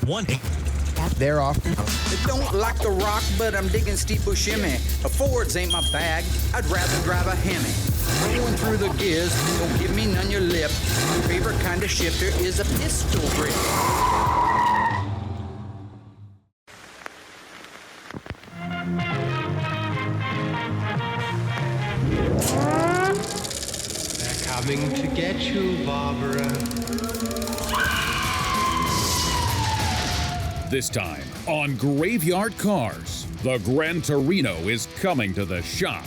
one. They're off. I don't like the rock, but I'm digging steep shimmy. A Ford's ain't my bag, I'd rather drive a Hemi. Rolling through the gears, don't give me none your lip. My favorite kind of shifter is a pistol grip. They're coming to get you, Barbara. This time on Graveyard Carz, the Gran Torino is coming to the shop.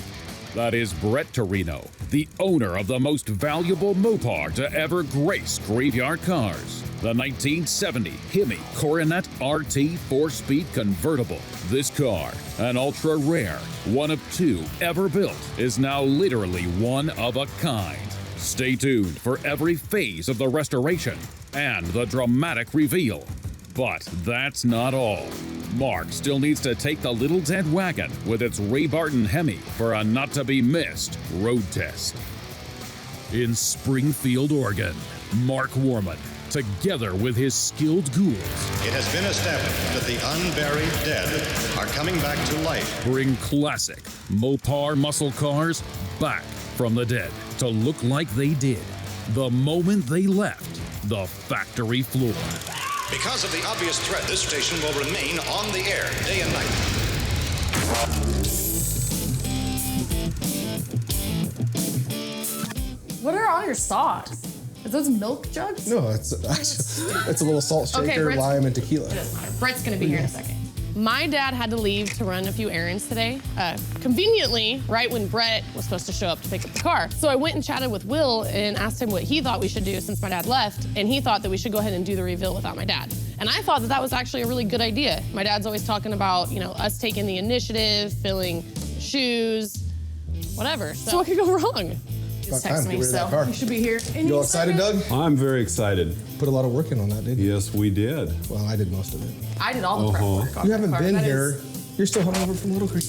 That is Brett Torino, the owner of the most valuable Mopar to ever grace Graveyard Carz, the 1970 Hemi Coronet RT 4-speed convertible. This car, an ultra rare, one of 2 ever built, is now literally one of a kind. Stay tuned for every phase of the restoration and the dramatic reveal. But that's not all. Mark still needs to take the little dead wagon with its Ray Barton Hemi for a not-to-be-missed road test. In Springfield, Oregon, Mark Warman, together with his skilled ghouls, It has been established that the unburied dead are coming back to life. bring classic Mopar muscle cars back from the dead to look like they did the moment they left the factory floor. Because of the obvious threat, this station will remain on the air day and night. What are on your sauce? Are those milk jugs? No, it's a little salt shaker, Okay, Brett's- lime, and tequila. It doesn't matter. Brett's gonna be here in a second. My dad had to leave to run a few errands today. Conveniently, right when Brett was supposed to show up to pick up the car. So I went and chatted with Will and asked him what he thought we should do since my dad left, and he thought that we should go ahead and do the reveal without my dad. And I thought that that was actually a really good idea. My dad's always talking about, you know, us taking the initiative, filling shoes, whatever. So what could go wrong? Just About time text to me, get rid of that so car. you should be here. You all excited, Doug? I'm very excited. Put a lot of work in on that, didn't you? Yes, we did. Well, I did most of it. I did all the prep work on You that haven't car. been That here. is- You're still hungover from Little Creek.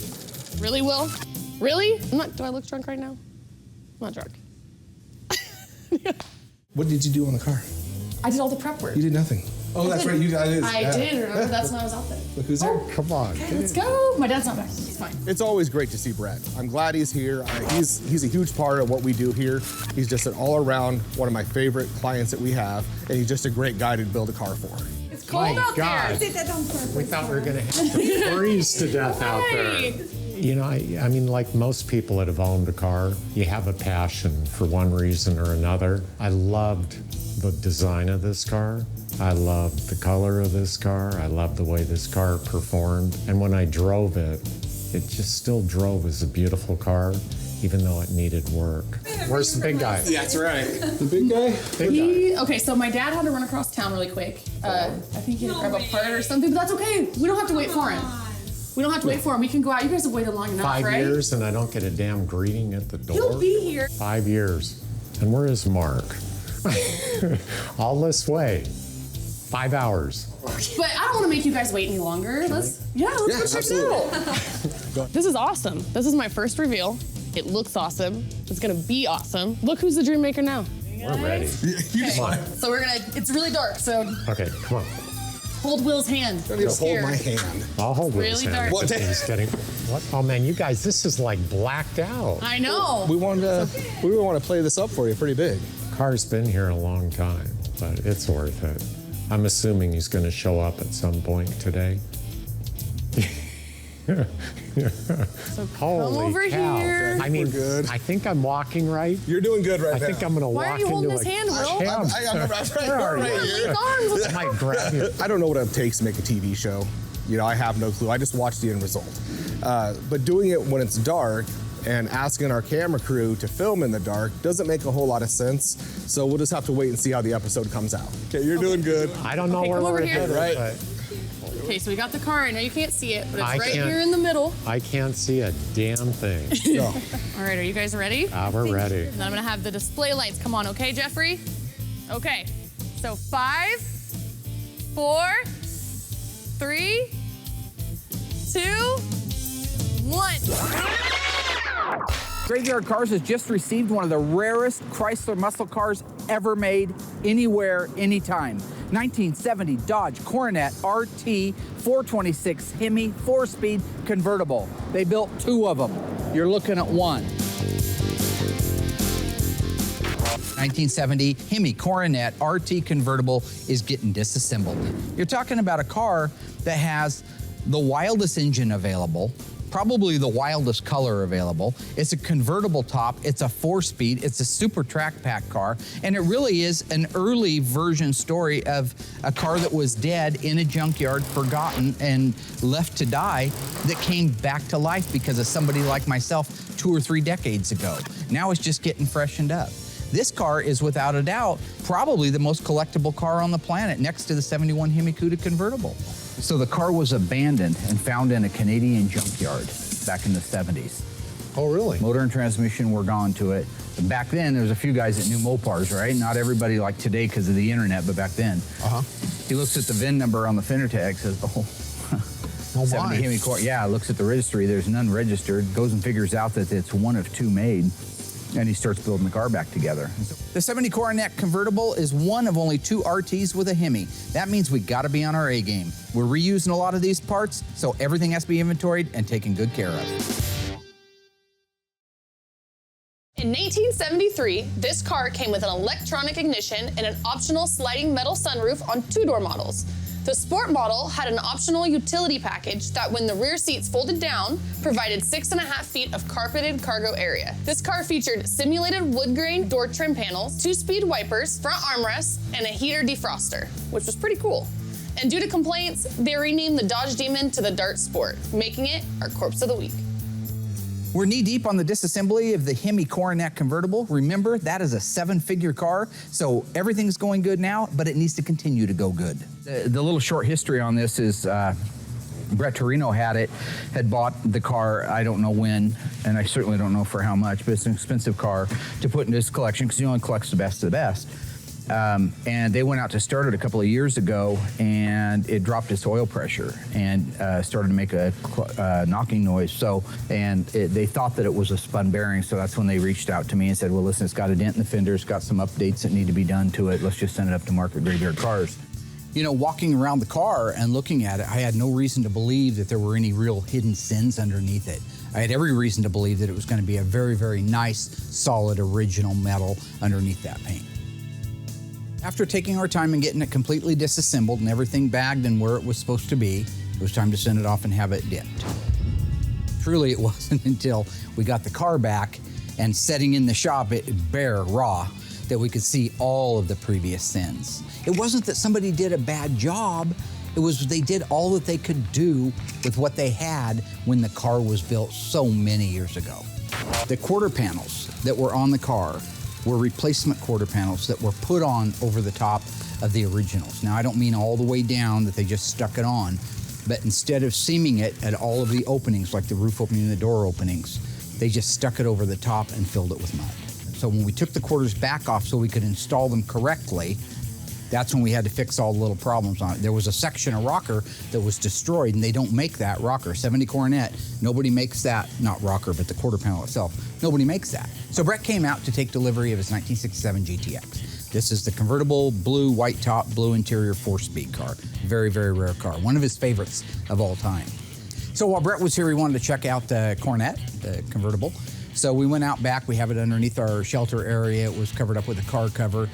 Really, Will? Really? Do I look drunk right now? I'm not drunk. What did you do on the car? I did all the prep work. You did nothing. Oh, that's right. You did. I did, remember? That's when I was out there. Look who's there. Come on. Okay, let's go. My dad's not back. It's fine. It's always great to see Brett. I'm glad he's here. He's a huge part of what we do here. He's just an all-around one of my favorite clients that we have, and he's just a great guy to build a car for. It's cold out God. there. We thought we were going to have to freeze to death out there. You know, I mean, like most people that have owned a car, you have a passion for one reason or another. I loved the design of this car. I loved the color of this car. I loved the way this car performed. And when I drove it, it just still drove as a beautiful car, even though it needed work. Where's the big guy? That's right. The big guy? Okay, so my dad had to run across town really quick. I think he had to grab a part or something, but that's okay. We don't have to wait for him. We don't have to wait for him. We can go out. You guys have waited long enough, 5 right? years and I don't get a damn greeting at the door. He'll be here. 5 years. And where is Mark? All this way. 5 hours. But I don't want to make you guys wait any longer. Let's go check it out. This is awesome. This is my first reveal. It looks awesome. It's gonna be awesome. Look who's the dream maker now. We're ready. Come on. So it's really dark, so Okay, come on. hold Will's hand. Don't even hold my hand. I'll hold Really Will's hand. dark. What? He's getting. What? Oh man, you guys, this is like blacked out. I know. We want to play this up for you pretty big. Car's been here a long time, but it's worth it. I'm assuming he's going to show up at some point today. So come Holy over cow. here. I mean, good. I think I'm walking right. You're doing good right I now. think I'm going to Why walk are you into holding a his hand, Will? cab. I'm Where are you? Link arms. I might grab you. I don't know what it takes to make a TV show. You know, I have no clue. I just watch the end result. But doing it when it's dark and asking our camera crew to film in the dark doesn't make a whole lot of sense. So we'll just have to wait and see how the episode comes out. Okay, you're doing good. I don't know Okay, where come over we're here. headed, Right. but Okay, so we got the car. I know you can't see it, but it's I right can't. here in the middle. I can't see a damn thing. No. All right, are you guys ready? We're ready. And then I'm gonna have the display lights come on, okay, Jeffrey? Okay, so 5, 4, 3, 2, 1. Graveyard Carz has just received one of the rarest Chrysler muscle cars ever made, anywhere, anytime. 1970 Dodge Coronet RT 426 Hemi 4-speed convertible. They built 2 of them. You're looking at one. 1970 Hemi Coronet RT convertible is getting disassembled. You're talking about a car that has the wildest engine available, probably the wildest color available. It's a convertible top, it's a 4-speed, it's a super track pack car, and it really is an early version story of a car that was dead in a junkyard, forgotten, and left to die, that came back to life because of somebody like myself 2 or 3 decades ago. Now it's just getting freshened up. This car is, without a doubt, probably the most collectible car on the planet, next to the 71 Hemi Cuda convertible. So the car was abandoned and found in a Canadian junkyard back in the 70s. Oh, really? Motor and transmission were gone to it. Back then, there was a few guys that knew Mopars, right? Not everybody like today because of the internet, but back then. He looks at the VIN number on the fender tag, says, oh, 70 Hemi car. Yeah, looks at the registry, there's none registered, goes and figures out that it's one of 2 made, and he starts building the car back together. The 70 Coronet convertible is one of only 2 RTs with a Hemi. That means we gotta be on our A game. We're reusing a lot of these parts, so everything has to be inventoried and taken good care of. In 1973, this car came with an electronic ignition and an optional sliding metal sunroof on 2-door models. The Sport model had an optional utility package that, when the rear seats folded down, provided 6.5 feet of carpeted cargo area. This car featured simulated wood grain door trim panels, 2-speed wipers, front armrests, and a heater defroster, which was pretty cool. And due to complaints, they renamed the Dodge Demon to the Dart Sport, making it our Corpse of the Week. We're knee-deep on the disassembly of the Hemi Coronet convertible. Remember, that is a 7-figure car, so everything's going good now, but it needs to continue to go good. The little short history on this is Brett Torino had bought the car, I don't know when, and I certainly don't know for how much, but it's an expensive car to put in his collection because he only collects the best of the best. And they went out to start it a couple of years ago, and it dropped its oil pressure and started to make a knocking noise. They thought that it was a spun bearing, so that's when they reached out to me and said, well, listen, it's got a dent in the fender, it's got some updates that need to be done to it. Let's just send it up to Market Graveyard Cars. You know, walking around the car and looking at it, I had no reason to believe that there were any real hidden sins underneath it. I had every reason to believe that it was going to be a very, very nice, solid, original metal underneath that paint. After taking our time and getting it completely disassembled and everything bagged and where it was supposed to be, it was time to send it off and have it dipped. Truly, it wasn't until we got the car back and setting in the shop it bare, raw, that we could see all of the previous sins. It wasn't that somebody did a bad job, it was they did all that they could do with what they had when the car was built so many years ago. The quarter panels that were on the car were replacement quarter panels that were put on over the top of the originals. Now, I don't mean all the way down that they just stuck it on, but instead of seaming it at all of the openings, like the roof opening and the door openings, they just stuck it over the top and filled it with mud. So when we took the quarters back off so we could install them correctly, that's when we had to fix all the little problems on it. There was a section of rocker that was destroyed, and they don't make that rocker. 70 Coronet, nobody makes that, not rocker, but the quarter panel itself. Nobody makes that. So Brett came out to take delivery of his 1967 GTX. This is the convertible blue, white top, blue interior 4-speed car. Very, very rare car. One of his favorites of all time. So while Brett was here, he wanted to check out the Coronet, the convertible. So we went out back. We have it underneath our shelter area. It was covered up with a car cover.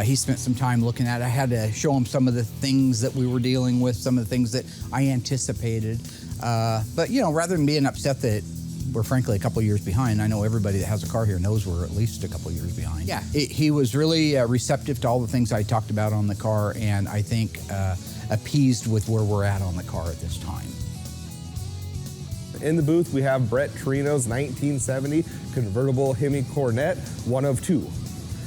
He spent some time looking at it. I had to show him some of the things that we were dealing with, some of the things that I anticipated. But, you know, rather than being upset that we're frankly a couple years behind, I know everybody that has a car here knows we're at least a couple years behind. Yeah, he was really receptive to all the things I talked about on the car, and I think appeased with where we're at on the car at this time. In the booth, we have Brett Torino's 1970 convertible Hemi Coronet, one of 2.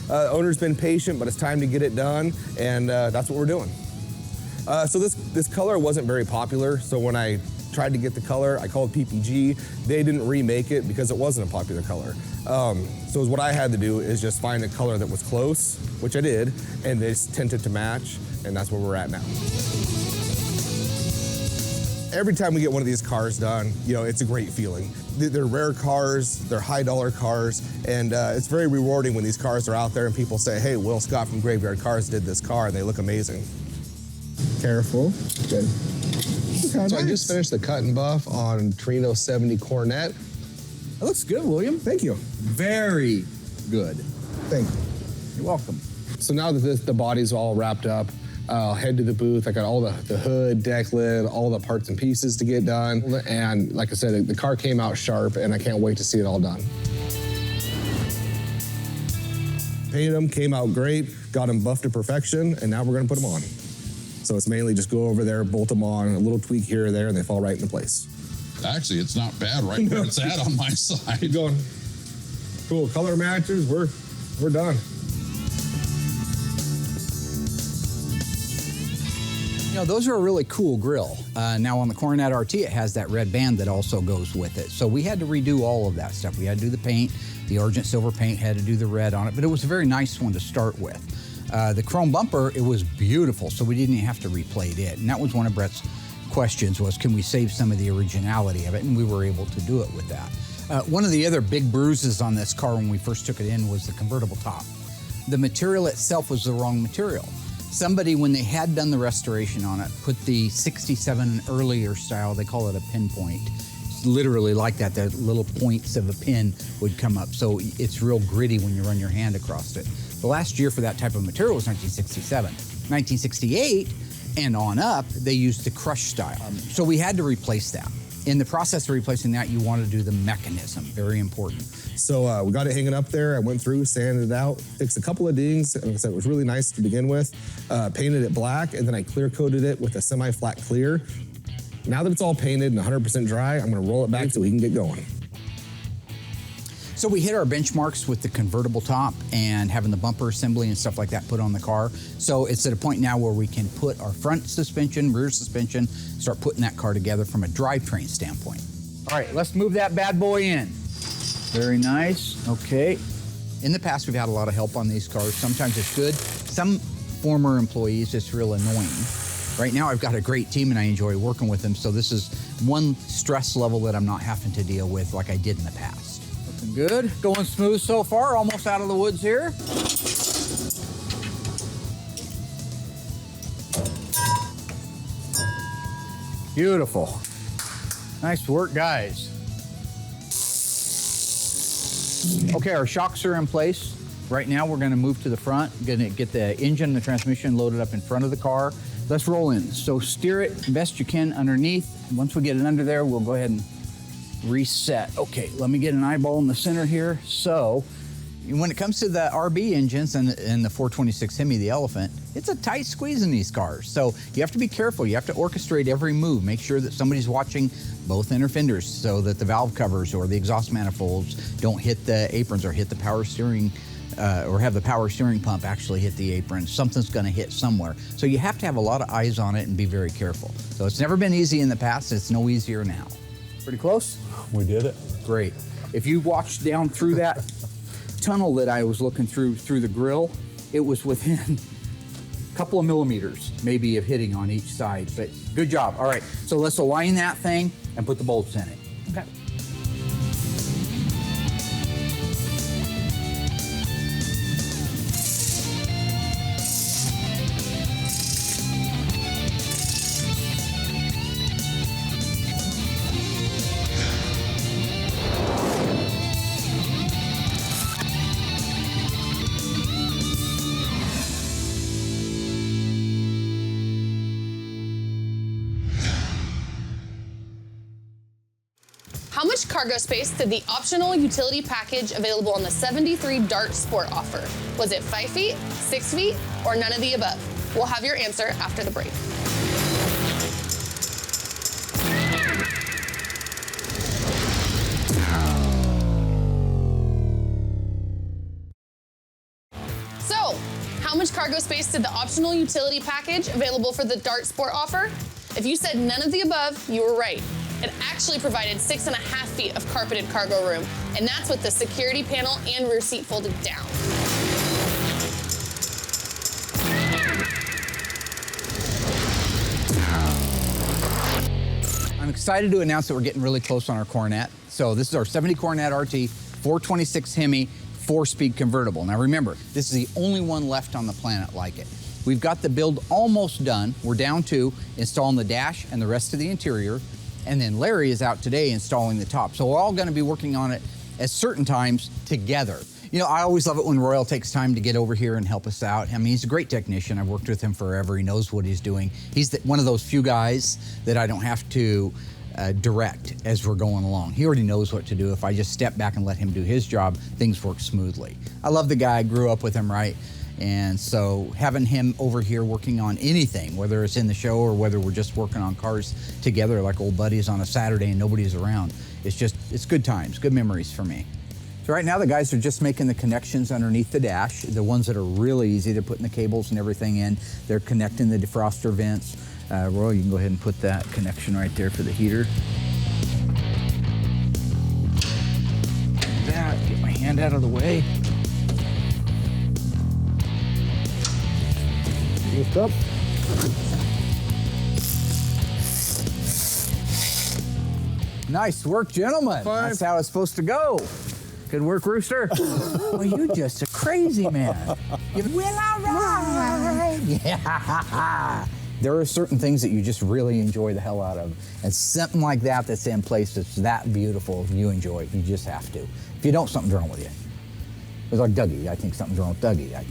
Owner's been patient, but it's time to get it done, and that's what we're doing. So this color wasn't very popular, so when I tried to get the color, I called PPG. They didn't remake it because it wasn't a popular color. So what I had to do is just find a color that was close, which I did, and they just tinted to match, and that's where we're at now. Every time we get one of these cars done, you know, it's a great feeling. They're rare cars, they're high-dollar cars, and it's very rewarding when these cars are out there and people say, hey, Will Scott from Graveyard Cars did this car, and they look amazing. Careful. Good. Okay, so I just finished the cut and buff on Torino 70 Coronet. That looks good, William. Thank you. Very good. Thank you. You're welcome. So now that the body's all wrapped up, I'll head to the booth. I got all the hood, deck lid, all the parts and pieces to get done. And like I said, the car came out sharp and I can't wait to see it all done. Painted them, came out great, got them buffed to perfection, and now we're gonna put them on. So it's mainly just go over there, bolt them on, a little tweak here or there, and they fall right into place. Actually, it's not bad right where it's at on my side. Keep going. Cool, color matches, we're done. You know, those are a really cool grill. Now on the Coronet RT, it has that red band that also goes with it. So we had to redo all of that stuff. We had to do the paint, the Argent Silver paint, had to do the red on it, but it was a very nice one to start with. The chrome bumper, it was beautiful, so we didn't have to replate it. And that was one of Brett's questions was, can we save some of the originality of it? And we were able to do it with that. One of the other big bruises on this car when we first took it in was the convertible top. The material itself was the wrong material. Somebody, when they had done the restoration on it, put the 67 earlier style, they call it a pinpoint. It's literally like that, the little points of a pin would come up. So it's real gritty when you run your hand across it. The last year for that type of material was 1967. 1968 and on up, they used the crush style. So we had to replace that. In the process of replacing that, you want to do the mechanism, very important. So we got it hanging up there. I went through, sanded it out, fixed a couple of dings. Like I said, it was really nice to begin with. Painted it black, and then I clear coated it with a semi-flat clear. Now that it's all painted and 100% dry, I'm gonna roll it back so we can get going. So we hit our benchmarks with the convertible top and having the bumper assembly and stuff like that put on the car. So it's at a point now where we can put our front suspension, rear suspension, start putting that car together from a drivetrain standpoint. All right, let's move that bad boy in. Very nice, okay. In the past, we've had a lot of help on these cars. Sometimes it's good. Some former employees, it's real annoying. Right now, I've got a great team and I enjoy working with them. So this is one stress level that I'm not having to deal with like I did in the past. Looking good, going smooth so far, almost out of the woods here. Beautiful. Nice work, guys. Okay, our shocks are in place. Right now, we're gonna move to the front, gonna get the engine and the transmission loaded up in front of the car. Let's roll in. So steer it best you can underneath. Once we get it under there, we'll go ahead and reset. Okay, let me get an eyeball in the center here. So, when it comes to the RB engines and the 426 Hemi, the Elephant, it's a tight squeeze in these cars. So you have to be careful. You have to orchestrate every move. Make sure that somebody's watching both inner fenders so that the valve covers or the exhaust manifolds don't hit the aprons or hit the power steering or have the power steering pump actually hit the apron. Something's gonna hit somewhere. So you have to have a lot of eyes on it and be very careful. So it's never been easy in the past. It's no easier now. Pretty close? We did it. Great. If you watched down through that tunnel that I was looking through the grill, it was within a couple of millimeters maybe of hitting on each side, but good job. All right, so let's align that thing and put the bolts in it. Okay. How much cargo space did the optional utility package available on the 73 Dart Sport offer? Was it 5 feet, 6 feet, or none of the above? We'll have your answer after the break. So, how much cargo space did the optional utility package available for the Dart Sport offer? If you said none of the above, you were right. It actually provided 6.5 feet of carpeted cargo room, and that's with the security panel and rear seat folded down. I'm excited to announce that we're getting really close on our Coronet. So this is our 70 Coronet RT, 426 Hemi, 4-speed convertible. Now remember, this is the only one left on the planet like it. We've got the build almost done. We're down to installing the dash and the rest of the interior. And then Larry is out today installing the top. So we're all gonna be working on it at certain times together. You know, I always love it when Royal takes time to get over here and help us out. I mean, he's a great technician. I've worked with him forever. He knows what he's doing. He's one of those few guys that I don't have to direct as we're going along. He already knows what to do. If I just step back and let him do his job, things work smoothly. I love the guy. I grew up with him, right? And so having him over here working on anything, whether it's in the show or whether we're just working on cars together like old buddies on a Saturday and nobody's around, it's good times, good memories for me. So right now the guys are just making the connections underneath the dash, the ones that are really easy. They're putting the cables and everything in. They're connecting the defroster vents. Roy, you can go ahead and put that connection right there for the heater. Get my hand out of the way. Lift up. Nice work, gentlemen. That's how it's supposed to go. Good work, Rooster. Well, you're just a crazy man. Will I ride? Yeah. There are certain things that you just really enjoy the hell out of. And something like that that's in place that's that beautiful, you enjoy it. You just have to. If you don't, something's wrong with you. It's like Dougie. I think something's wrong with Dougie.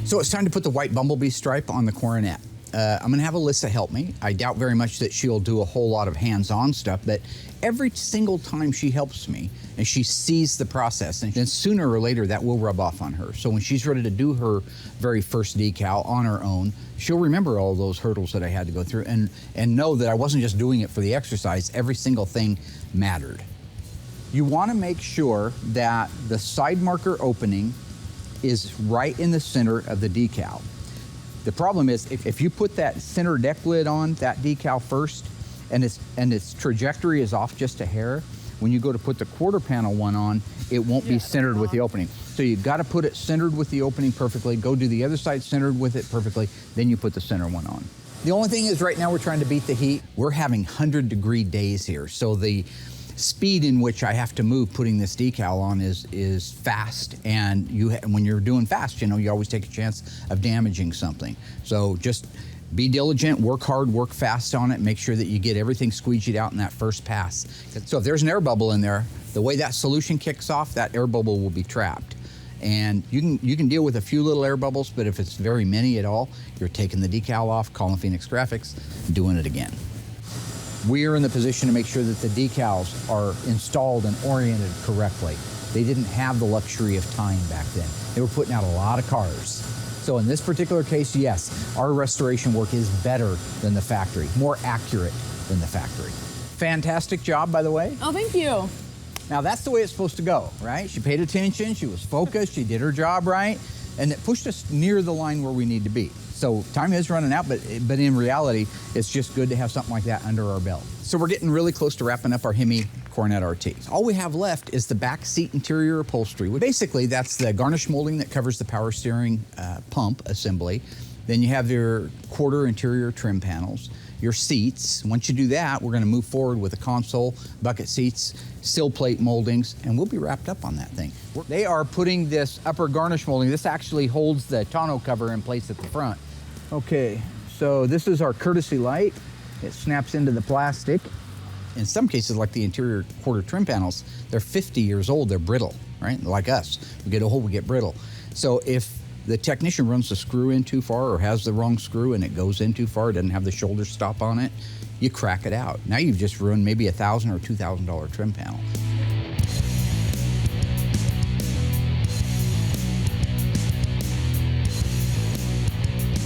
So it's time to put the white bumblebee stripe on the Coronet. I'm gonna have Alyssa help me. I doubt very much that she'll do a whole lot of hands-on stuff, but every single time she helps me and she sees the process, and then sooner or later that will rub off on her. So when she's ready to do her very first decal on her own, she'll remember all those hurdles that I had to go through and know that I wasn't just doing it for the exercise. Every single thing mattered. You wanna make sure that the side marker opening is right in the center of the decal. The problem is if you put that center deck lid on that decal first and its trajectory is off just a hair, when you go to put the quarter panel one on, it won't be centered with the opening. So you've got to put it centered with the opening perfectly, go do the other side centered with it perfectly, then you put the center one on. The only thing is right now we're trying to beat the heat. We're having 100-degree days here, so the speed in which I have to move putting this decal on is fast, and when you're doing fast, you know, you always take a chance of damaging something. So just be diligent, work hard, work fast on it, make sure that you get everything squeegeed out in that first pass. So if there's an air bubble in there, the way that solution kicks off, that air bubble will be trapped. And you can deal with a few little air bubbles, but if it's very many at all, you're taking the decal off, calling Phoenix Graphics, and doing it again. We are in the position to make sure that the decals are installed and oriented correctly. They didn't have the luxury of time back then. They were putting out a lot of cars. So in this particular case, yes, our restoration work is better than the factory, more accurate than the factory. Fantastic job, by the way. Oh, thank you. Now that's the way it's supposed to go, right? She paid attention, she was focused, she did her job right, and it pushed us near the line where we need to be. So time is running out, but in reality, it's just good to have something like that under our belt. So we're getting really close to wrapping up our Hemi Coronet RT. All we have left is the back seat interior upholstery. Basically, that's the garnish molding that covers the power steering pump assembly. Then you have your quarter interior trim panels, your seats. Once you do that, we're gonna move forward with the console, bucket seats, sill plate moldings, and we'll be wrapped up on that thing. They are putting this upper garnish molding. This actually holds the tonneau cover in place at the front. Okay, so this is our courtesy light. It snaps into the plastic. In some cases, like the interior quarter trim panels, they're 50 years old, they're brittle, right? Like us, we get old, we get brittle. So if the technician runs the screw in too far or has the wrong screw and it goes in too far, it doesn't have the shoulder stop on it, you crack it out. Now you've just ruined maybe a $1,000 or $2,000 trim panel.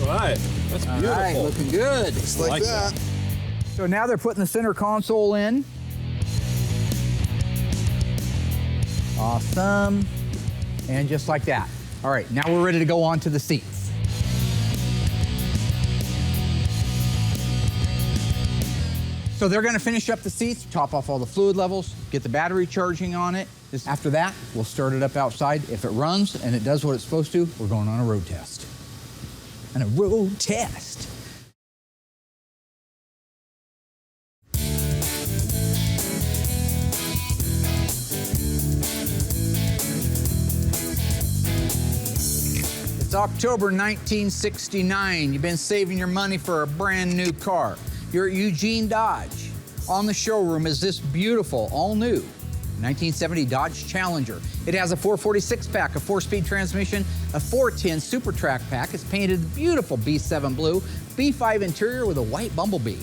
All right, that's beautiful. All right, looking good. Just like that. So now they're putting the center console in. Awesome. And just like that. All right, now we're ready to go on to the seats. So they're gonna finish up the seats, top off all the fluid levels, get the battery charging on it. After that, we'll start it up outside. If it runs and it does what it's supposed to, we're going on a road test. And a road test. It's October 1969. You've been saving your money for a brand new car. You're at Eugene Dodge. On the showroom is this beautiful, all-new 1970 Dodge Challenger. It has a 446 pack, a 4-speed transmission, a 410 Super Track pack. It's painted beautiful B7 blue, B5 interior with a white bumblebee.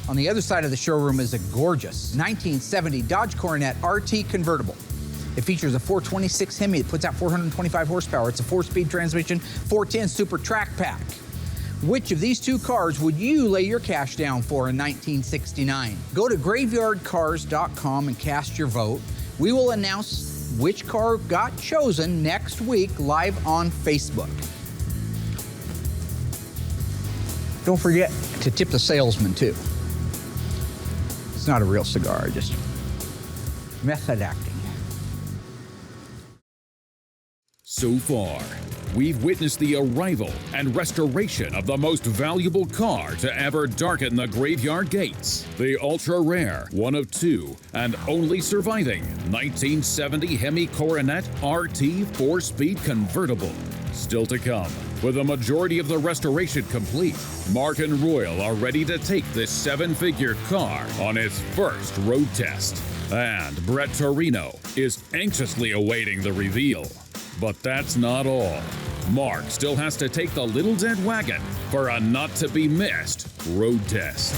On the other side of the showroom is a gorgeous 1970 Dodge Coronet RT convertible. It features a 426 Hemi that puts out 425 horsepower. It's a 4-speed transmission, 410 Super Track pack. Which of these two cars would you lay your cash down for in 1969? Go to graveyardcars.com and cast your vote. We will announce which car got chosen next week live on Facebook. Don't forget to tip the salesman too. It's not a real cigar, just method acting. So far, we've witnessed the arrival and restoration of the most valuable car to ever darken the graveyard gates. The ultra-rare, one of two, and only surviving 1970 Hemi Coronet RT 4-speed convertible. Still to come. With a majority of the restoration complete, Mark and Royal are ready to take this 7-figure car on its first road test. And Brett Torino is anxiously awaiting the reveal. But that's not all. Mark still has to take the little dead wagon for a not-to-be-missed road test.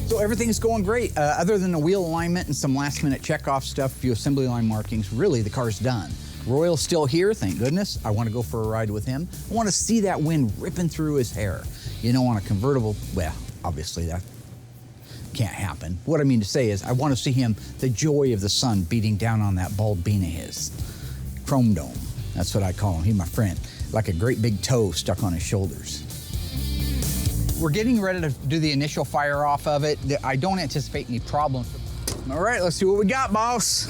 So everything's going great. Other than the wheel alignment and some last-minute check-off stuff, a few assembly line markings, really the car's done. Royal's still here, thank goodness. I want to go for a ride with him. I want to see that wind ripping through his hair. You know, on a convertible, well, obviously that can't happen. What I mean to say is I want to see him, the joy of the sun beating down on that bald bean of his. Chrome dome, that's what I call him. He's my friend. Like a great big toe stuck on his shoulders. We're getting ready to do the initial fire off of it. I don't anticipate any problems. All right, let's see what we got, boss.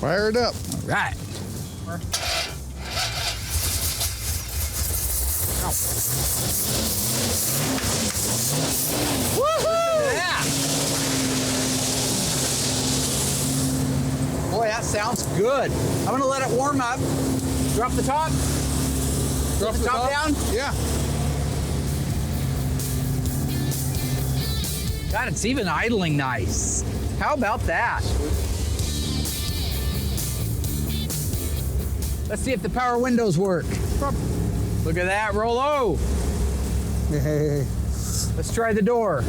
Fire it up. All right. Woohoo! Yeah. Boy, that sounds good. I'm gonna let it warm up. Drop the top. Drop the top down? Yeah. God, it's even idling nice. How about that? Let's see if the power windows work. Look at that, Rollo. Hey. Let's try the door.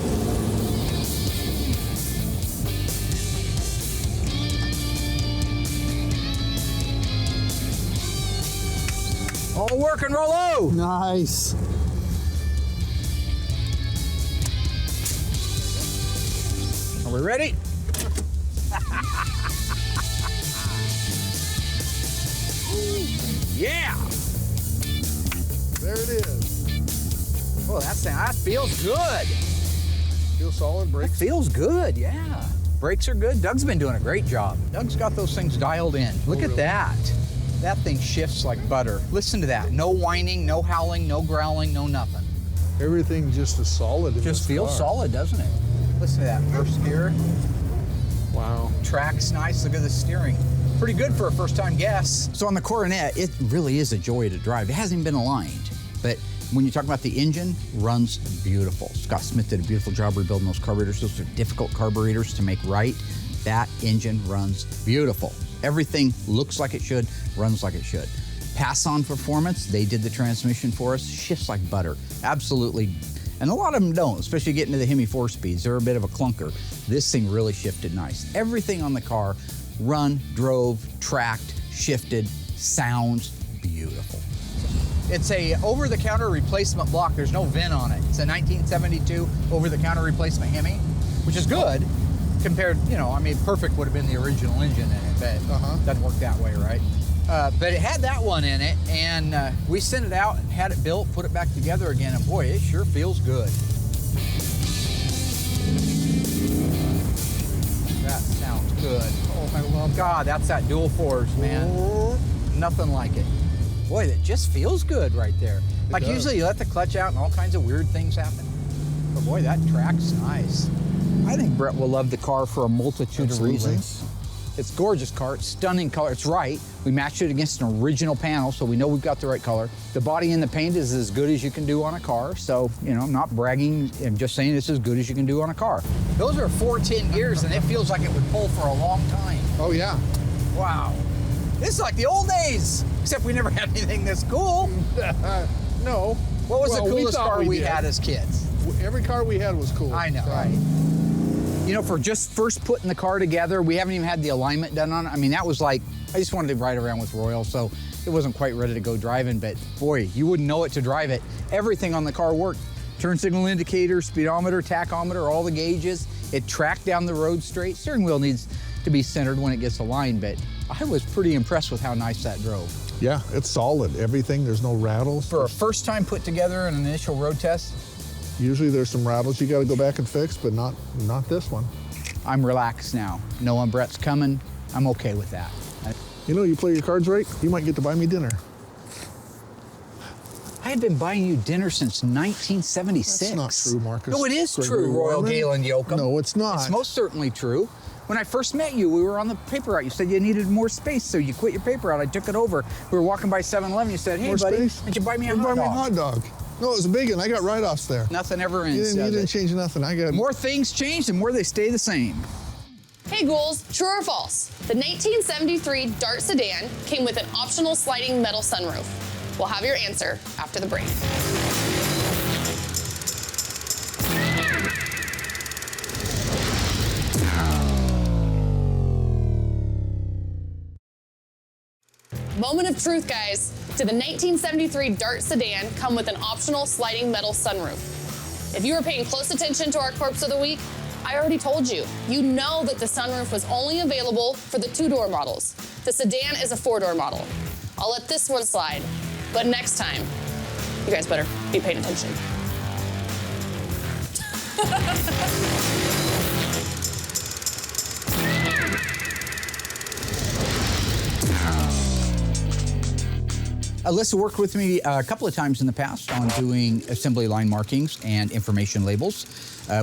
All working, Rollo. Nice. Are we ready? Yeah. There it is. Oh, that feels good. Feel solid, brakes? Feels good, yeah. Brakes are good. Doug's been doing a great job. Doug's got those things dialed in. Look at that. That thing shifts like butter. Listen to that. No whining, no howling, no growling, no nothing. Everything just is solid. Just feels solid, doesn't it? Listen to that first gear. Wow. Track's nice. Look at the steering. Pretty good for a first-time guest. So on the Coronet, it really is a joy to drive. It hasn't even been aligned, but when you talk about the engine, runs beautiful. Scott Smith did a beautiful job rebuilding those carburetors. Those are difficult carburetors to make right. That engine runs beautiful. Everything looks like it should, runs like it should. Pass-on performance, they did the transmission for us, shifts like butter. Absolutely. And a lot of them don't, especially getting to the Hemi 4-speeds. They're a bit of a clunker. This thing really shifted nice. Everything on the car, run, drove, tracked, shifted, sounds beautiful. It's a over-the-counter replacement block. There's no VIN on it. It's a 1972 over-the-counter replacement Hemi, which is good compared, you know, I mean, perfect would have been the original engine in it, but doesn't work that way, right? But it had that one in it, and we sent it out and had it built, put it back together again, and boy, it sure feels good. That sounds good. Oh, I love God, that's that dual fours, man. Nothing like it. Boy, that just feels good right there. Like usually you let the clutch out and all kinds of weird things happen. But boy, that track's nice. I think Brett will love the car for a multitude Absolutely. of reasons. It's a gorgeous car, it's stunning color, it's right. We matched it against an original panel, so we know we've got the right color. The body and the paint is as good as you can do on a car, so, you know, I'm not bragging, I'm just saying it's as good as you can do on a car. Those are 410 gears, and it feels like it would pull for a long time. Oh, yeah. Wow. This is like the old days, except we never had anything this cool. No. What was the Well, coolest thought car we did. had as kids? Every car we had was cool. I know, So, right? You know, for just first putting the car together, we haven't even had the alignment done on it. I mean, that was like, I just wanted to ride around with Royal, so it wasn't quite ready to go driving, but boy, you wouldn't know it to drive it. Everything on the car worked. Turn signal indicator, speedometer, tachometer, all the gauges. It tracked down the road straight. Steering wheel needs to be centered when it gets aligned, but I was pretty impressed with how nice that drove. Yeah, it's solid. Everything, there's no rattles. For a first time put together in an initial road test, Usually there's some rattles you got to go back and fix, but not this one. I'm relaxed now. Knowing Brett's coming, I'm okay with that. You know, you play your cards right, you might get to buy me dinner. I had been buying you dinner since 1976. That's not true, Marcus. No, it is Gregory true, Royal Warman. Galen Yoakum. No, it's not. It's most certainly true. When I first met you, we were on the paper route. You said you needed more space, so you quit your paper route. I took it over. We were walking by 7-Eleven. You said, hey, More buddy, space? why don't you buy me a Buy hot me a dog? hot dog. No, it was a big one. I got write-offs there. Nothing ever You ends, didn't does it? change nothing. I got More things change, the more they stay the same. Hey ghouls, true or false? The 1973 Dart sedan came with an optional sliding metal sunroof. We'll have your answer after the break. Moment of truth, guys. Did the 1973 Dart sedan come with an optional sliding metal sunroof? If you were paying close attention to our Corpse of the Week, I already told you. You know that the sunroof was only available for the 2-door models. The sedan is a 4-door model. I'll let this one slide, but next time, you guys better be paying attention. Alyssa worked with me a couple of times in the past on doing assembly line markings and information labels.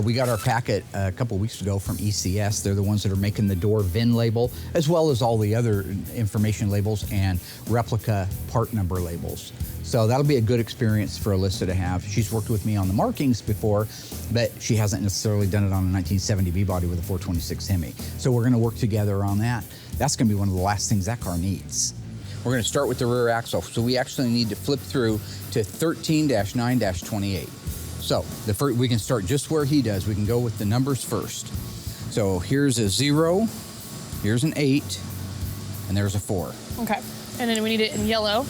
We got our packet a couple of weeks ago from ECS. They're the ones that are making the door VIN label, as well as all the other information labels and replica part number labels. So that'll be a good experience for Alyssa to have. She's worked with me on the markings before, but she hasn't necessarily done it on a 1970 B-body with a 426 Hemi. So we're gonna work together on that. That's gonna be one of the last things that car needs. We're going to start with the rear axle. So we actually need to flip through to 13-9-28. So we can start just where he does. We can go with the numbers first. So here's a 0, here's an 8, and there's a 4. Okay, and then we need it in yellow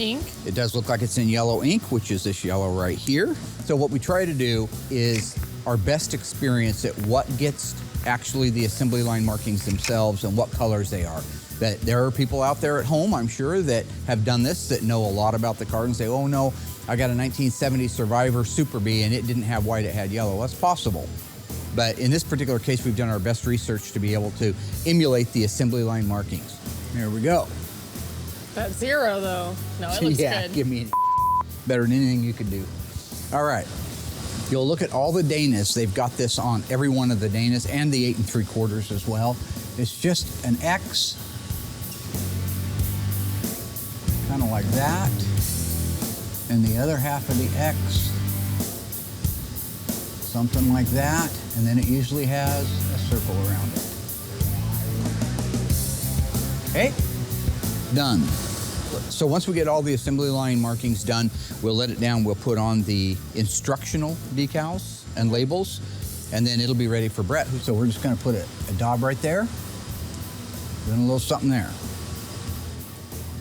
ink. It does look like it's in yellow ink, which is this yellow right here. So what we try to do is our best experience at what gets actually the assembly line markings themselves and what colors they are. That there are people out there at home, I'm sure, that have done this, that know a lot about the car and say, oh no, I got a 1970 Survivor Super B and it didn't have white, it had yellow. That's possible. But in this particular case, we've done our best research to be able to emulate the assembly line markings. There we go. That 0 though, no, it looks Yeah, good. give me better than anything you can do. All right. You'll look at all the Danas. They've got this on every one of the Danas and the 8 3/4 as well. It's just an X, kind of like that, and the other half of the X, something like that, and then it usually has a circle around it. Okay, done. So once we get all the assembly line markings done, we'll let it down, we'll put on the instructional decals and labels, and then it'll be ready for Brett. So we're just gonna put a daub right there, then a little something there.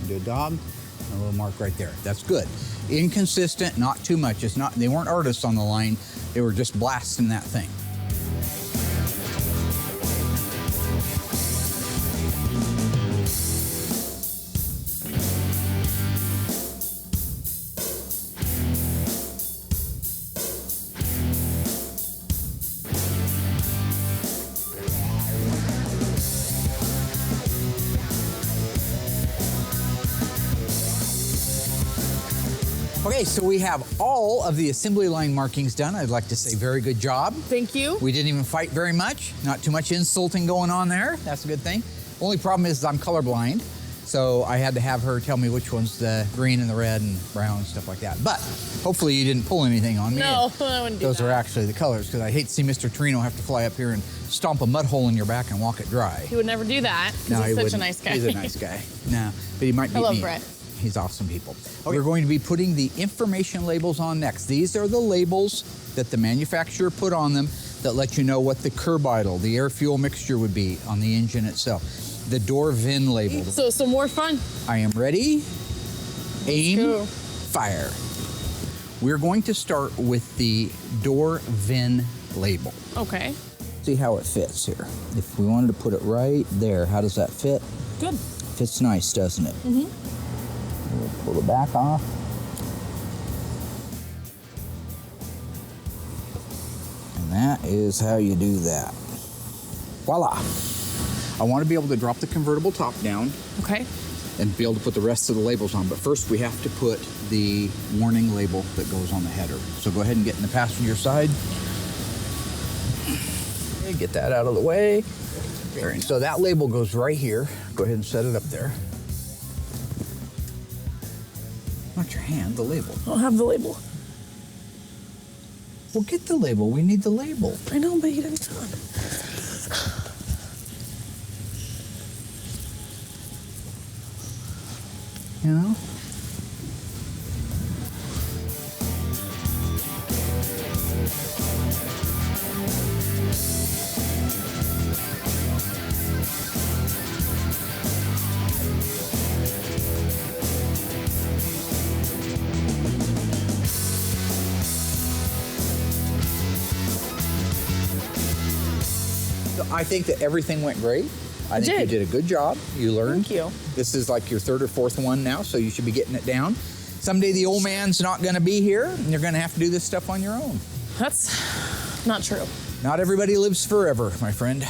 Do a daub, and a little mark right there. That's good. Inconsistent, not too much. It's not, they weren't artists on the line, they were just blasting that thing. Okay, so we have all of the assembly line markings done. I'd like to say very good job. Thank you. We didn't even fight very much. Not too much insulting going on there. That's a good thing. Only problem is I'm colorblind, so I had to have her tell me which one's the green and the red and brown and stuff like that. But hopefully you didn't pull anything on me. No, I wouldn't do Those that. are actually the colors, because I hate to see Mr. Torino have to fly up here and stomp a mud hole in your back and walk it dry. He would never do that. 'Cause No, he's he such a wouldn't. nice guy. He's a nice guy. No, but he might be I love mean. Brett. He's awesome people. Okay. We're going to be putting the information labels on next. These are the labels that the manufacturer put on them that let you know what the curb idle, the air fuel mixture would be on the engine itself. The door VIN label. So some more fun. I am ready. Aim, go. fire. We're going to start with the door VIN label. Okay. See how it fits here. If we wanted to put it right there, how does that fit? Good. Fits nice, doesn't it? Mm-hmm. We'll pull the back off. And that is how you do that. Voila. I want to be able to drop the convertible top down. Okay. And be able to put the rest of the labels on. But first we have to put the warning label that goes on the header. So go ahead and get in the passenger side. Okay, get that out of the way. So that label goes right here. Go ahead and set it up there. Not your hand, the label. I'll have the label. Well, get the label. We need the label. I know, but you didn't tell him. You know? So I think that everything went great. I think you did a good job. You learned. Thank you. This is like your third or fourth one now, so you should be getting it down. Someday the old man's not going to be here, and you're going to have to do this stuff on your own. That's not true. Not everybody lives forever, my friend.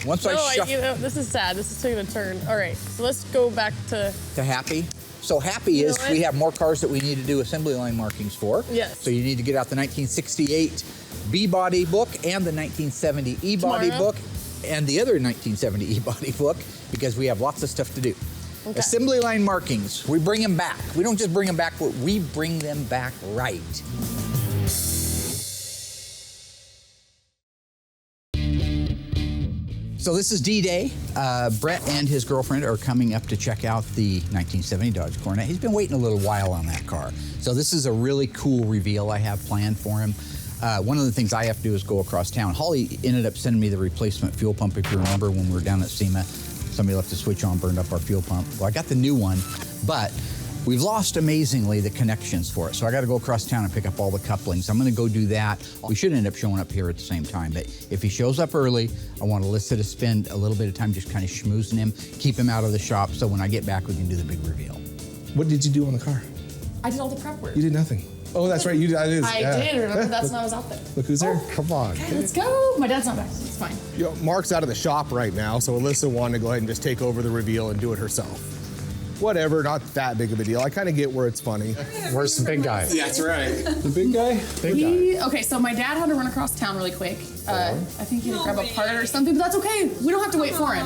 Once This is sad. This is taking a turn. All right, so let's go back to happy. So happy is we have more cars that we need to do assembly line markings for. Yes. So you need to get out the 1968 B body book and the 1970 E body Tomorrow? book and the other 1970 E body book, because we have lots of stuff to do. Okay. Assembly line markings, we bring them back. We don't just bring them back, but we bring them back right. So this is D-Day. Brett and his girlfriend are coming up to check out the 1970 Dodge Coronet. He's been waiting a little while on that car. So this is a really cool reveal I have planned for him. One of the things I have to do is go across town. Holly ended up sending me the replacement fuel pump, if you remember, when we were down at SEMA. Somebody left the switch on, burned up our fuel pump. Well, I got the new one, but we've lost amazingly the connections for it. So I got to go across town and pick up all the couplings. I'm going to go do that. We should end up showing up here at the same time, but if he shows up early, I want Alyssa to spend a little bit of time just kind of schmoozing him, keep him out of the shop, so when I get back, we can do the big reveal. What did you do on the car? I did all the prep work. You did nothing. Oh, that's right. You did. I did. Remember, that's when I was out there. Look who's there. Come on. Okay, let's go. My dad's not back, so it's fine. You know, Mark's out of the shop right now, so Alyssa wanted to go ahead and just take over the reveal and do it herself. Whatever, not that big of a deal. I kind of get where it's funny. Where's the big guy? Yeah, that's right. The big guy? Big guy. Okay, so my dad had to run across town really quick. I think he had to grab a part or something, but that's okay. We don't have to wait for him.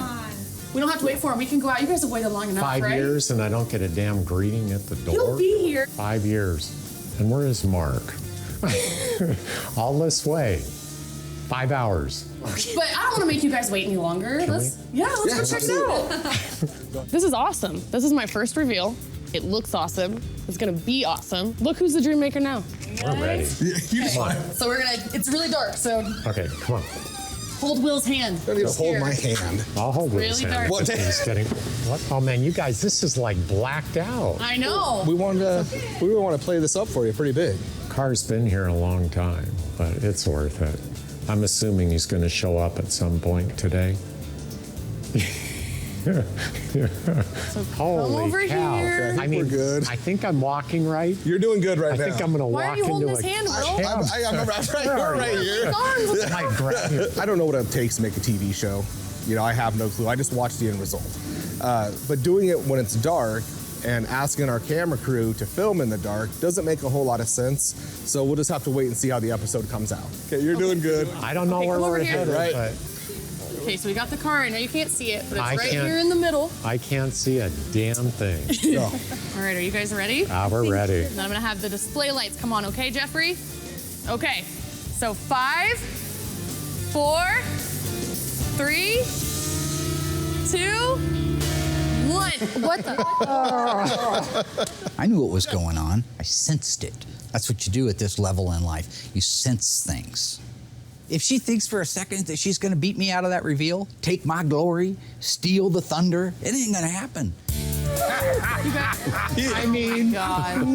We don't have to wait for him. We can go out. You guys have waited long enough, 5 right? years and I don't get a damn greeting at the door. He'll be here. 5 years. And where is Mark? All this way. 5 hours. But I don't want to make you guys wait any longer. Let's go check it out. This is awesome. This is my first reveal. It looks awesome. It's gonna be awesome. Look who's the dream maker now. We're ready. Come on. So we're gonna, it's really dark, so Okay, come on. hold Will's hand. Don't even hold my hand. I'll hold Will's Really hand. dark. He's getting, what? Oh man, you guys, this is like blacked out. I know. We want to play this up for you pretty big. Car's been here a long time, but it's worth it. I'm assuming he's going to show up at some point today. So Holy come over cow. here. I think we're good. I think I'm walking right. You're doing good right I now. think I'm going to Why are walk you into holding a his hand, Will? I'm right here. I grab you. I don't know what it takes to make a TV show. You know, I have no clue. I just watch the end result. But doing it when it's dark and asking our camera crew to film in the dark doesn't make a whole lot of sense. So we'll just have to wait and see how the episode comes out. Okay, you're doing good. I don't know where we're headed, right? but Okay, so we got the car. I know you can't see it, but it's I right can't- here in the middle. I can't see a damn thing. All right, are you guys ready? We're ready. Then I'm gonna have the display lights come on, okay, Jeffrey? Okay, so 5, 4, 3, 2, 1. What the? I knew what was going on. I sensed it. That's what you do at this level in life. You sense things. If she thinks for a second that she's gonna beat me out of that reveal, take my glory, steal the thunder, it ain't gonna happen. I mean,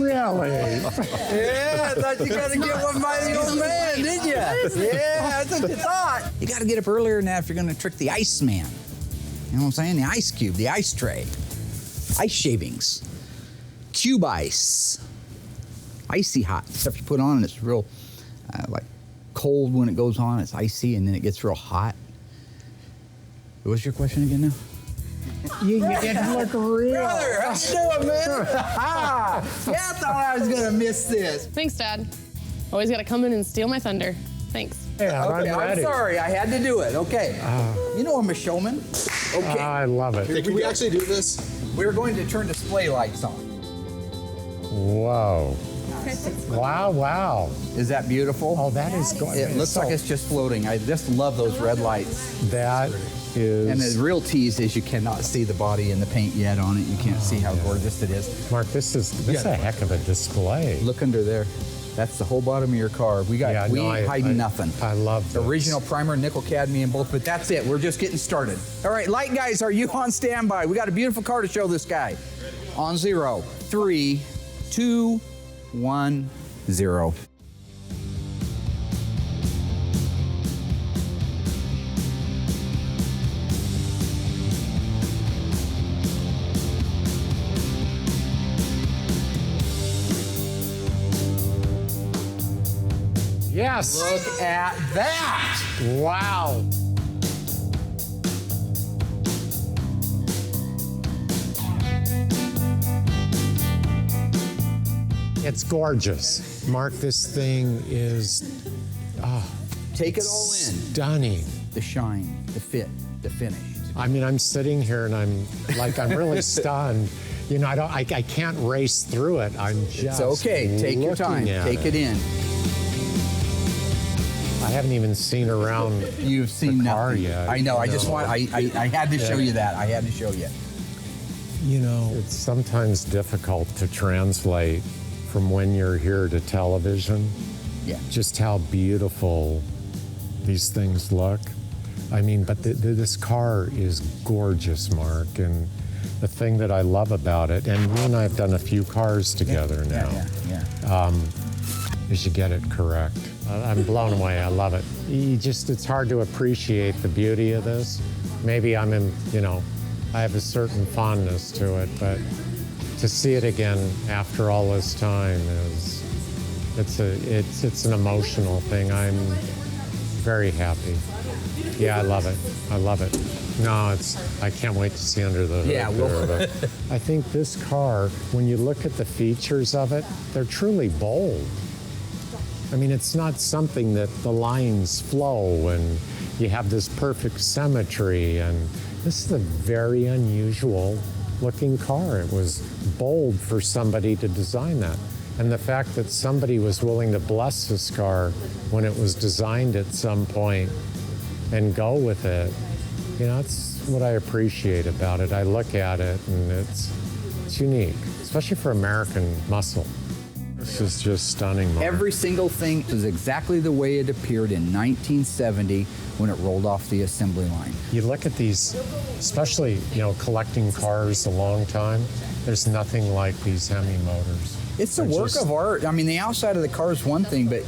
really? Yeah, I thought you gotta get one by the old man, did you? Yeah, that's what you thought. You gotta get up earlier than that if you're gonna trick the ice man. You know what I'm saying? The ice cube, the ice tray, ice shavings, cube ice, icy hot stuff you put on, and it's real like cold when it goes on, it's icy, and then it gets real hot. What's your question again now? You didn't look real. Brother, how you doing, man? Yeah, I thought I was gonna miss this. Thanks, Dad. Always gotta come in and steal my thunder. Thanks. Yeah, Okay, I'm I'm ready. sorry, I had to do it. Okay. You know I'm a showman. Okay. I love it. Hey, can we actually do this? We're going to turn display lights on. Whoa. Wow, wow. Is that beautiful? Oh, that is good. It looks like it's just floating. I just love those red lights. That is... And the real tease is you cannot see the body and the paint yet on it. You can't see how gorgeous it is. Mark, this is a heck of a display. Look under there. That's the whole bottom of your car. We ain't hiding nothing. I love this. Original primer, nickel cadmium, both, but that's it. We're just getting started. All right, light guys, are you on standby? We got a beautiful car to show this guy. On 0, 3, 2, 1, 0. Yes. Look at that. Wow. It's gorgeous. Mark, this thing is Take it all in. stunning. The shine, the fit, the finish. I mean, I'm sitting here and I'm really stunned. You know, I can't race through it. I'm just It's okay. Take your looking time. at Take it in. I haven't even seen around You've seen the car nothing. yet. I know. I just want. I had to show you that. I had to show you. You know, it's sometimes difficult to translate from when you're here to television. Yeah. Just how beautiful these things look. I mean, but this car is gorgeous, Mark, and the thing that I love about it, and you and I have done a few cars together now, is you get it correct. I'm blown away. I love it. It's hard to appreciate the beauty of this. Maybe I have a certain fondness to it, but to see it again after all this time it's an emotional thing. I'm very happy. Yeah, I love it. I love it. No, I can't wait to see under the hood. Yeah, I think this car, when you look at the features of it, they're truly bold. I mean, it's not something that the lines flow and you have this perfect symmetry, and this is a very unusual looking car. It was bold for somebody to design that. And the fact that somebody was willing to bless this car when it was designed at some point and go with it, it's what I appreciate about it. I look at it and it's unique, especially for American muscle. This is just stunning, Mark. Every single thing is exactly the way it appeared in 1970 when it rolled off the assembly line. You look at these, especially, collecting cars a long time, there's nothing like these Hemi motors. It's a work of art. I mean, the outside of the car is one thing, but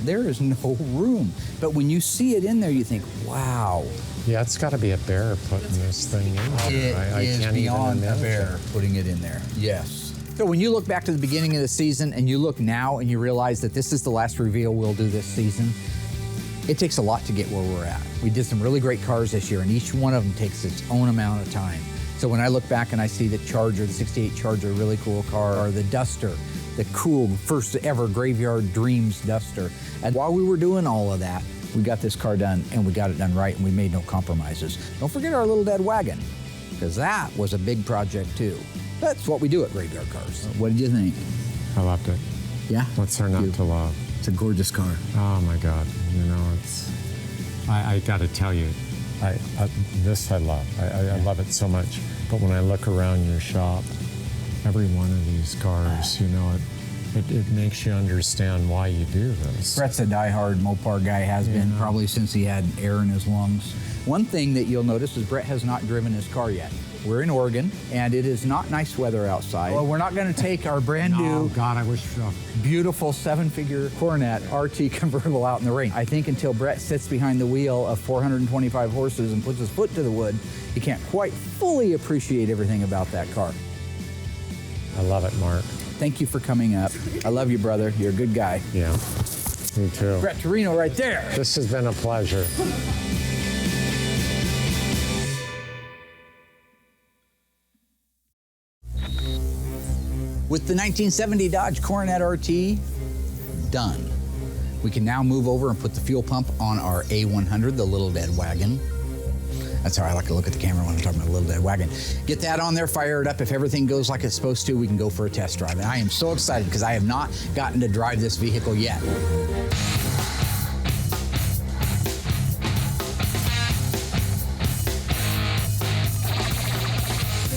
there is no room. But when you see it in there, you think, wow. Yeah, it's got to be a bear putting this thing in there. It is beyond a bear putting it in there. Yes. So when you look back to the beginning of the season and you look now and you realize that this is the last reveal we'll do this season, it takes a lot to get where we're at. We did some really great cars this year, and each one of them takes its own amount of time. So when I look back and I see the Charger, the 68 Charger, really cool car, or the Duster, the cool first ever Graveyard Dreams Duster. And while we were doing all of that, we got this car done, and we got it done right, and we made no compromises. Don't forget our little dead wagon, because that was a big project too. That's what we do at Graveyard Cars. What did you think? I loved it. Yeah? What's there not to love? It's a gorgeous car. Oh my God, you know, it's, I gotta tell you, this I love. I love it so much. But when I look around your shop, every one of these cars, you know, it makes you understand why you do this. Brett's a diehard Mopar guy, has been probably since he had air in his lungs. One thing that you'll notice is Brett has not driven his car yet. We're in Oregon, and it is not nice weather outside. Well, we're not going to take our brand new, God, I wish beautiful 7-figure Coronet RT convertible out in the rain. I think until Brett sits behind the wheel of 425 horses and puts his foot to the wood, he can't quite fully appreciate everything about that car. I love it, Mark. Thank you for coming up. I love you, brother. You're a good guy. Yeah, me too. Brett Torino right there. This has been a pleasure. With the 1970 Dodge Coronet RT done, we can now move over and put the fuel pump on our A100, the little dead wagon. That's how I like to look at the camera when I'm talking about a little dead wagon. Get that on there, fire it up. If everything goes like it's supposed to, we can go for a test drive. And I am so excited because I have not gotten to drive this vehicle yet.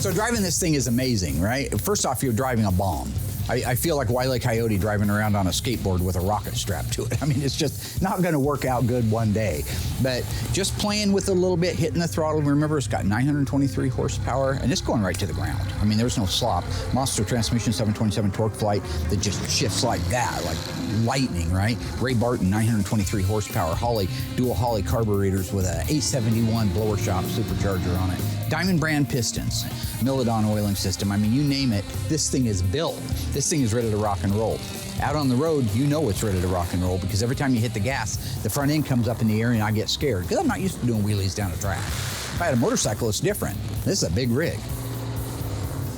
So driving this thing is amazing, right? First off, you're driving a bomb. I feel like Wile E. Coyote driving around on a skateboard with a rocket strapped to it. I mean, it's just not gonna work out good one day. But just playing with it a little bit, hitting the throttle. Remember, it's got 923 horsepower, and it's going right to the ground. I mean, there's no slop. Monster transmission, 727 torque flight that just shifts like that, like lightning, right? Ray Barton, 923 horsepower. Holley, dual Holley carburetors with a 871 blower shop supercharger on it. Diamond brand pistons, Milodon oiling system. I mean, you name it, this thing is built. This thing is ready to rock and roll. Out on the road, you know it's ready to rock and roll because every time you hit the gas, the front end comes up in the air and I get scared because I'm not used to doing wheelies down a track. If I had a motorcycle, it's different. This is a big rig.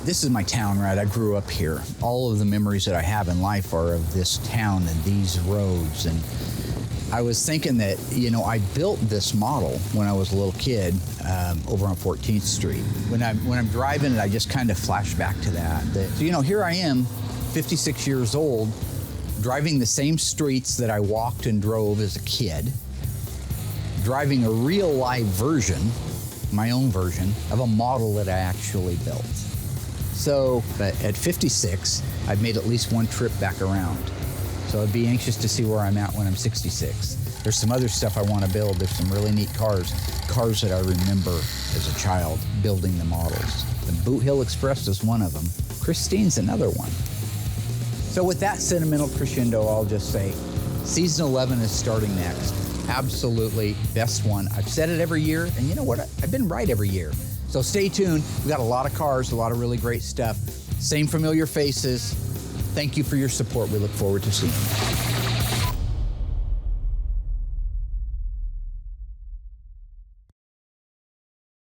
This is my town, right? I grew up here. All of the memories that I have in life are of this town and these roads. And I was thinking that, you know, I built this model when I was a little kid over on 14th Street. When I'm driving it, I just kind of flash back to that. So, you know, here I am, 56 years old, driving the same streets that I walked and drove as a kid, driving a real live version, my own version, of a model that I actually built. So, but at 56, I've made at least one trip back around. So I'd be anxious to see where I'm at when I'm 66. There's some other stuff I want to build. There's some really neat cars that I remember as a child building the models. The Boot Hill Express is one of them. Christine's another one. So with that sentimental crescendo, I'll just say, season 11 is starting next. Absolutely best one. I've said it every year, and you know what? I've been right every year. So stay tuned. We've got a lot of cars, a lot of really great stuff. Same familiar faces. Thank you for your support. We look forward to seeing you.